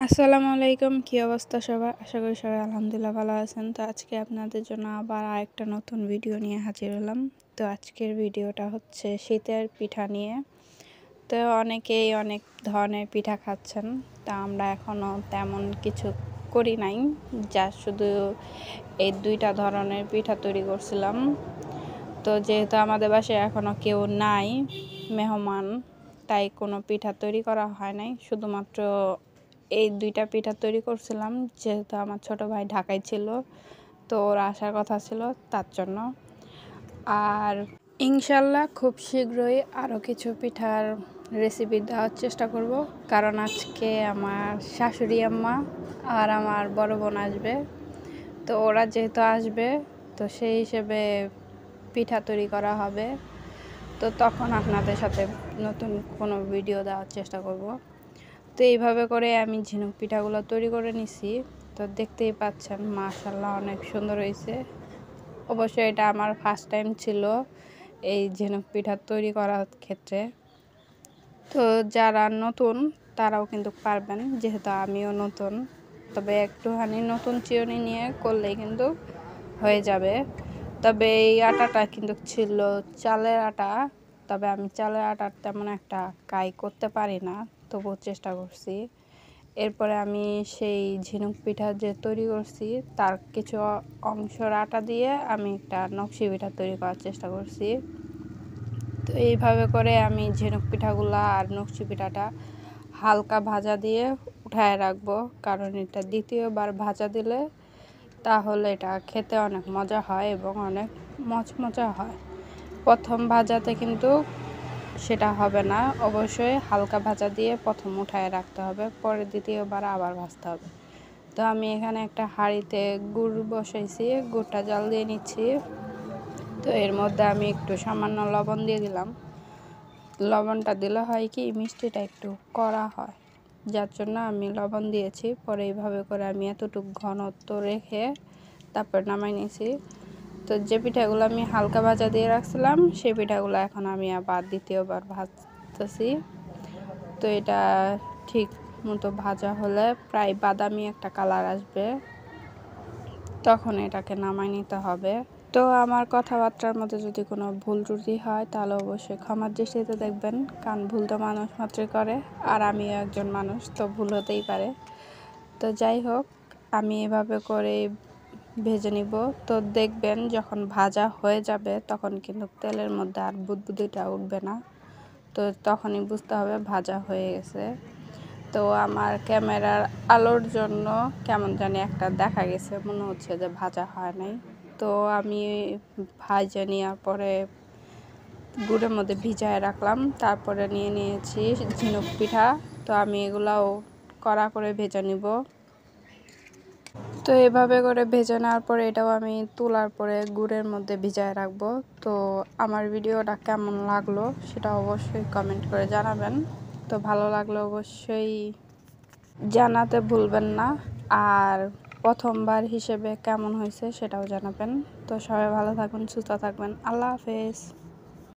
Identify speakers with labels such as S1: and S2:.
S1: আসসালামু আলাইকুম, কি অবস্থা সবার? আশা করি সবাই আলহামদুলিল্লাহ ভালো আছেন। তো আজকে আপনাদের জন্য আবার আরেকটা নতুন ভিডিও নিয়ে হাজির হলাম। তো আজকের ভিডিওটা হচ্ছে শীতের পিঠা নিয়ে। তো অনেকেই অনেক ধরনের পিঠা খাচ্ছেন, তা আমরা এখনও তেমন কিছু করি নাই, যা শুধু এই দুইটা ধরনের পিঠা তৈরি করছিলাম। তো যেহেতু আমাদের বাসায় এখনও কেউ নাই মেহমান, তাই কোনো পিঠা তৈরি করা হয় নাই। শুধুমাত্র এই দুইটা পিঠা তৈরি করছিলাম, যেহেতু আমার ছোট ভাই ঢাকায় ছিল, তো ওর আসার কথা ছিল তার জন্য। আর ইনশাল্লাহ খুব শীঘ্রই আরও কিছু পিঠার রেসিপি দেওয়ার চেষ্টা করব, কারণ আজকে আমার শাশুড়ি আম্মা আর আমার বড় বোন আসবে। তো ওরা যেহেতু আসবে, তো সেই হিসেবে পিঠা তৈরি করা হবে। তো তখন আপনাদের সাথে নতুন কোনো ভিডিও দেওয়ার চেষ্টা করব। তো এইভাবে করে আমি ঝিনুক পিঠাগুলো তৈরি করে নিছি। তো দেখতেই পাচ্ছেন মাশাআল্লাহ অনেক সুন্দর হয়েছে। অবশ্যই এটা আমার ফার্স্ট টাইম ছিল এই ঝিনুক পিঠা তৈরি করার ক্ষেত্রে। তো যারা নতুন তারাও কিন্তু পারবেন, যেহেতু আমিও নতুন। তবে একটুখানি নতুন চিরুনি নিয়ে করলেই কিন্তু হয়ে যাবে। তবে এই আটাটা কিন্তু ছিল চালের আটা, তবে আমি চালের আটার তেমন একটা কাই করতে পারি না, তবুও চেষ্টা করছি। এরপরে আমি সেই ঝিনুক পিঠা যে তৈরি করছি তার কিছু অংশের আটা দিয়ে আমি একটা নকশি পিঠা তৈরি করার চেষ্টা করছি। তো এইভাবে করে আমি ঝিনুক পিঠাগুলা আর নকশি পিঠাটা হালকা ভাজা দিয়ে উঠায় রাখবো, কারণ এটা দ্বিতীয়বার ভাজা দিলে তাহলে এটা খেতে অনেক মজা হয় এবং অনেক মচমচা হয়। প্রথম ভাজাতে কিন্তু সেটা হবে না, অবশ্যই হালকা ভাজা দিয়ে প্রথম উঠায় রাখতে হবে, পরে দ্বিতীয়বার আবার ভাজতে হবে। তো আমি এখানে একটা হাঁড়িতে গুড় বসাইছি, গুড়টা জাল দিয়ে নিচ্ছি। তো এর মধ্যে আমি একটু সামান্য লবণ দিয়ে দিলাম। লবণটা দিলে হয় কি মিষ্টিটা একটু কড়া হয়, যার জন্য আমি লবণ দিয়েছি। পরে এইভাবে করে আমি এতটুকু ঘনত্ব রেখে তারপর নামাই নিয়েছি। তো যে পিঠাগুলো আমি হালকা ভাজা দিয়ে রাখছিলাম সেই পিঠাগুলো এখন আমি আবার দ্বিতীয়বার ভাজতেছি। তো এটা ঠিক মতো ভাজা হলে প্রায় বাদামি একটা কালার আসবে, তখন এটাকে নামাই নিতে হবে। তো আমার কথাবার্তার মধ্যে যদি কোনো ভুল ত্রুটি হয় তাহলে অবশ্যই ক্ষমার দৃষ্টিতে দেখবেন, কারণ ভুল তো মানুষ মাত্রই করে, আর আমিও একজন মানুষ, তো ভুল হতেই পারে। তো যাই হোক, আমি এভাবে করে ভেজে নিব। তো দেখবেন যখন ভাজা হয়ে যাবে তখন কিন্তু তেলের মধ্যে আর বুদবুদিটা উঠবে না, তো তখনই বুঝতে হবে ভাজা হয়ে গেছে। তো আমার ক্যামেরার আলোর জন্য কেমন জানি একটা দেখা গেছে, মনে হচ্ছে যে ভাজা হয় নাই। তো আমি ভাজা নেওয়ার পরে গুড়ের মধ্যে ভিজায় রাখলাম, তারপরে নিয়ে নিয়েছি ঝিনুক পিঠা। তো আমি এগুলাও কড়া করে ভেজে নিব। তো এভাবে করে ভেজে নেওয়ার পরে এটাও আমি তোলার পরে গুড়ের মধ্যে ভিজায় রাখবো। তো আমার ভিডিওটা কেমন লাগলো সেটা অবশ্যই কমেন্ট করে জানাবেন। তো ভালো লাগলে অবশ্যই জানাতে ভুলবেন না, আর প্রথমবার হিসেবে কেমন হয়েছে সেটাও জানাবেন। তো সবাই ভালো থাকবেন, সুস্থ থাকবেন। আল্লাহ হাফেজ।